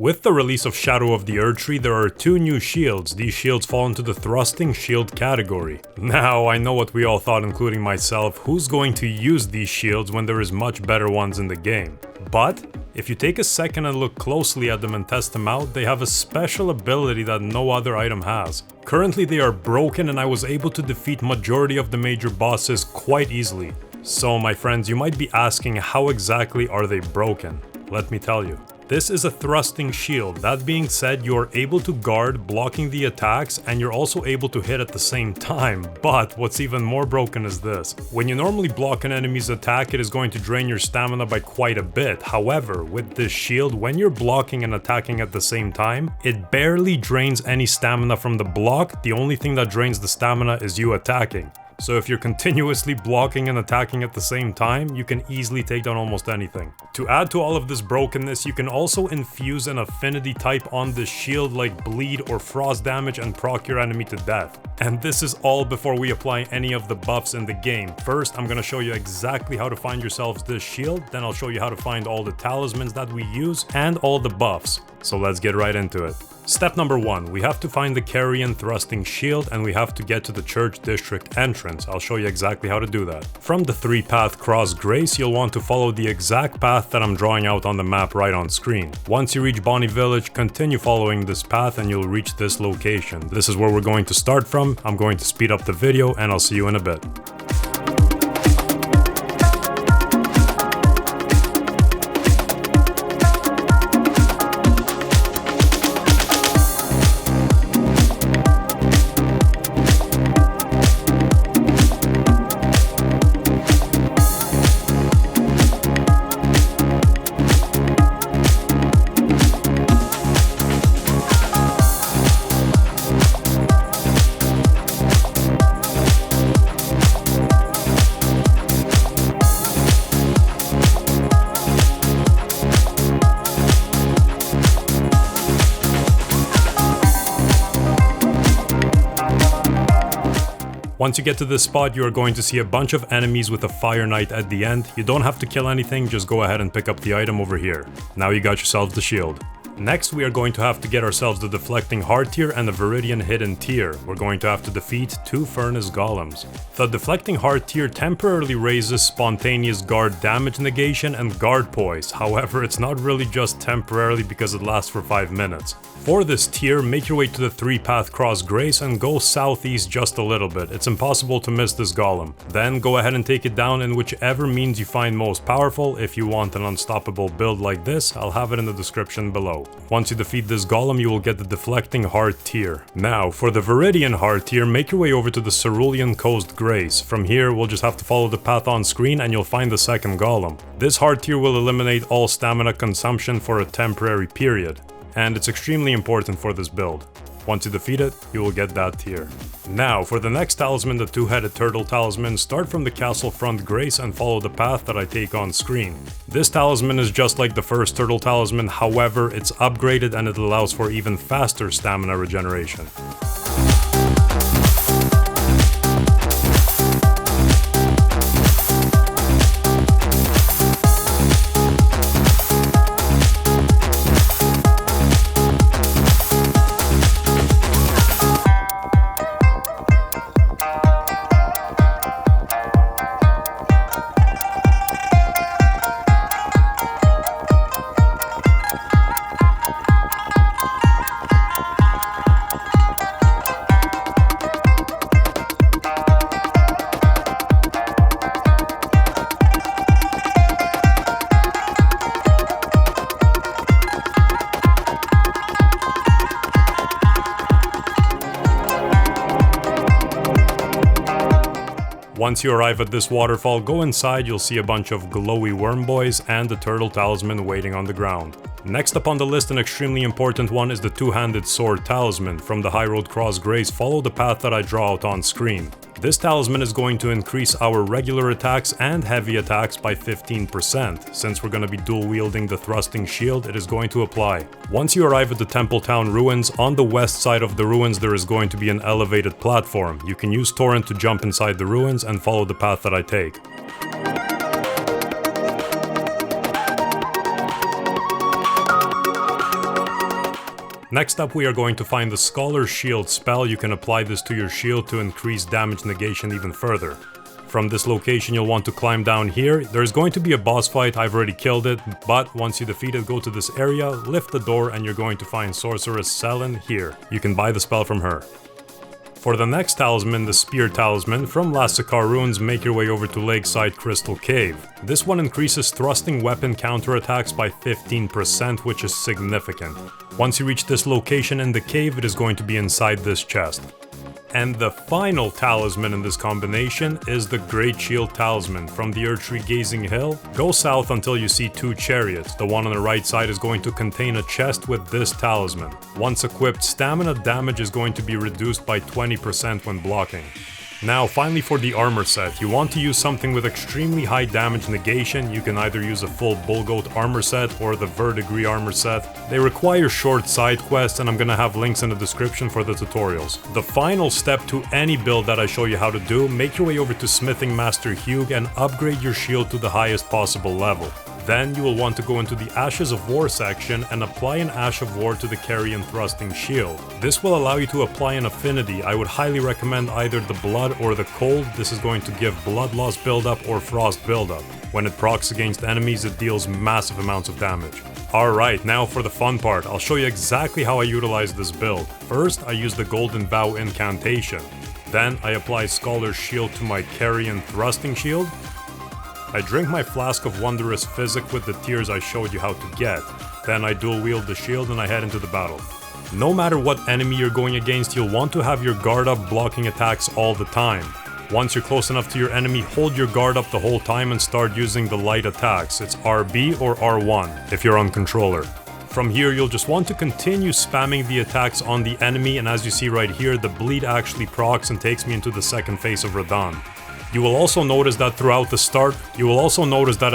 With the release of Shadow of the Erdtree, there are 2 new shields. These shields fall into the thrusting shield category. Now, I know what we all thought, including myself, who's going to use these shields when there is much better ones in the game? But if you take a second and look closely at them and test them out, they have a special ability that no other item has. Currently they are broken and I was able to defeat majority of the major bosses quite easily. So my friends, you might be asking, how exactly are they broken? Let me tell you. This is a thrusting shield. That being said, you are able to guard, blocking the attacks, and you're also able to hit at the same time. But what's even more broken is this. When you normally block an enemy's attack, it is going to drain your stamina by quite a bit. However, with this shield, when you're blocking and attacking at the same time, it barely drains any stamina from the block. The only thing that drains the stamina is you attacking. So if you're continuously blocking and attacking at the same time, you can easily take down almost anything. To add to all of this brokenness, you can also infuse an affinity type on this shield like bleed or frost damage and proc your enemy to death. And this is all before we apply any of the buffs in the game. First, I'm gonna show you exactly how to find yourselves this shield, then I'll show you how to find all the talismans that we use and all the buffs. So let's get right into it. Step number 1, we have to find the Carian thrusting shield and we have to get to the church district entrance. I'll show you exactly how to do that. From the 3-path cross Grace, you'll want to follow the exact path that I'm drawing out on the map right on screen. Once you reach Bonnie Village, continue following this path and you'll reach this location. This is where we're going to start from. I'm going to speed up the video and I'll see you in a bit. Once you get to this spot, you are going to see a bunch of enemies with a Fire Knight at the end. You don't have to kill anything, just go ahead and pick up the item over here. Now you got yourselves the shield. Next, we are going to have to get ourselves the Deflecting Heart Tear and the Viridian Hidden Tear. We're going to have to defeat 2 Furnace Golems. The Deflecting Heart Tear temporarily raises spontaneous guard damage negation and guard poise. However, it's not really just temporarily because it lasts for 5 minutes. For this tier, make your way to the 3-path cross Grace and go southeast just a little bit. It's impossible to miss this golem. Then go ahead and take it down in whichever means you find most powerful. If you want an unstoppable build like this, I'll have it in the description below. Once you defeat this golem, you will get the Deflecting Heart Tear. Now, for the Viridian Heart Tear, make your way over to the Cerulean Coast Grace. From here, we'll just have to follow the path on screen and you'll find the second golem. This Heart Tear will eliminate all stamina consumption for a temporary period, and it's extremely important for this build. Once you defeat it, you will get that tier. Now, for the next talisman, the 2-headed turtle talisman, start from the castle front Grace and follow the path that I take on screen. This talisman is just like the first turtle talisman, however, it's upgraded and it allows for even faster stamina regeneration. Once you arrive at this waterfall, go inside, you'll see a bunch of glowy worm boys and the turtle talisman waiting on the ground. Next up on the list, an extremely important one, is the 2-handed sword talisman. From the High Road Cross Grace, follow the path that I draw out on screen. This talisman is going to increase our regular attacks and heavy attacks by 15%. Since we're going to be dual wielding the thrusting shield, it is going to apply. Once you arrive at the Templetown ruins, on the west side of the ruins there is going to be an elevated platform. You can use Torrent to jump inside the ruins and follow the path that I take. Next up, we are going to find the Scholar's Shield spell. You can apply this to your shield to increase damage negation even further. From this location, you'll want to climb down here. There's going to be a boss fight, I've already killed it, but once you defeat it, go to this area, lift the door, and you're going to find Sorceress Selen here. You can buy the spell from her. For the next talisman, the Spear Talisman, from Lasakar Ruins, make your way over to Lakeside Crystal Cave. This one increases thrusting weapon counterattacks by 15%, which is significant. Once you reach this location in the cave, it is going to be inside this chest. And the final talisman in this combination is the Great Shield Talisman. From the Erdtree Gazing Hill, go south until you see 2 chariots. The one on the right side is going to contain a chest with this talisman. Once equipped, stamina damage is going to be reduced by 20% when blocking. Now, finally for the armor set, you want to use something with extremely high damage negation. You can either use a full Bullgoat armor set or the Verdigris armor set. They require short side quests, and I'm gonna have links in the description for the tutorials. The final step to any build that I show you how to do, make your way over to Smithing Master Hugh and upgrade your shield to the highest possible level. Then you will want to go into the Ashes of War section and apply an Ash of War to the Carrion Thrusting Shield. This will allow you to apply an affinity. I would highly recommend either the Blood or the Cold. This is going to give Blood Loss buildup or Frost buildup. When it procs against enemies, it deals massive amounts of damage. Alright, now for the fun part. I'll show you exactly how I utilize this build. First, I use the Golden Vow incantation. Then I apply Scholar's Shield to my Carrion Thrusting Shield. I drink my flask of Wondrous Physic with the tears I showed you how to get. Then I dual wield the shield and I head into the battle. No matter what enemy you're going against, you'll want to have your guard up blocking attacks all the time. Once you're close enough to your enemy, hold your guard up the whole time and start using the light attacks. It's RB or R1 if you're on controller. From here, you'll just want to continue spamming the attacks on the enemy, and as you see right here, the bleed actually procs and takes me into the second phase of Radahn. You will also notice that at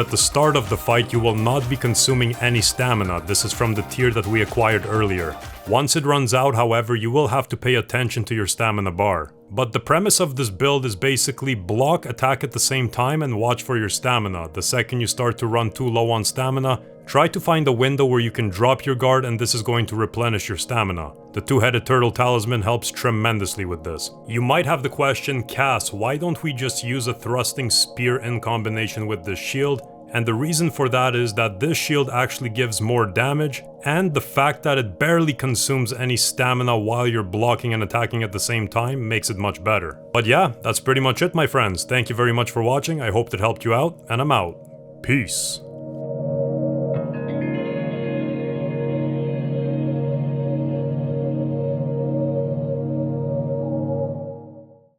the start of the fight, you will not be consuming any stamina. This is from the tier that we acquired earlier. Once it runs out, however, you will have to pay attention to your stamina bar. But the premise of this build is basically block, attack at the same time, and watch for your stamina. The second you start to run too low on stamina, try to find a window where you can drop your guard, and this is going to replenish your stamina. The Two-Headed Turtle Talisman helps tremendously with this. You might have the question, Cass, why don't we just use a thrusting spear in combination with this shield? And the reason for that is that this shield actually gives more damage, and the fact that it barely consumes any stamina while you're blocking and attacking at the same time makes it much better. But yeah, that's pretty much it, my friends. Thank you very much for watching. I hope that helped you out, and I'm out. Peace.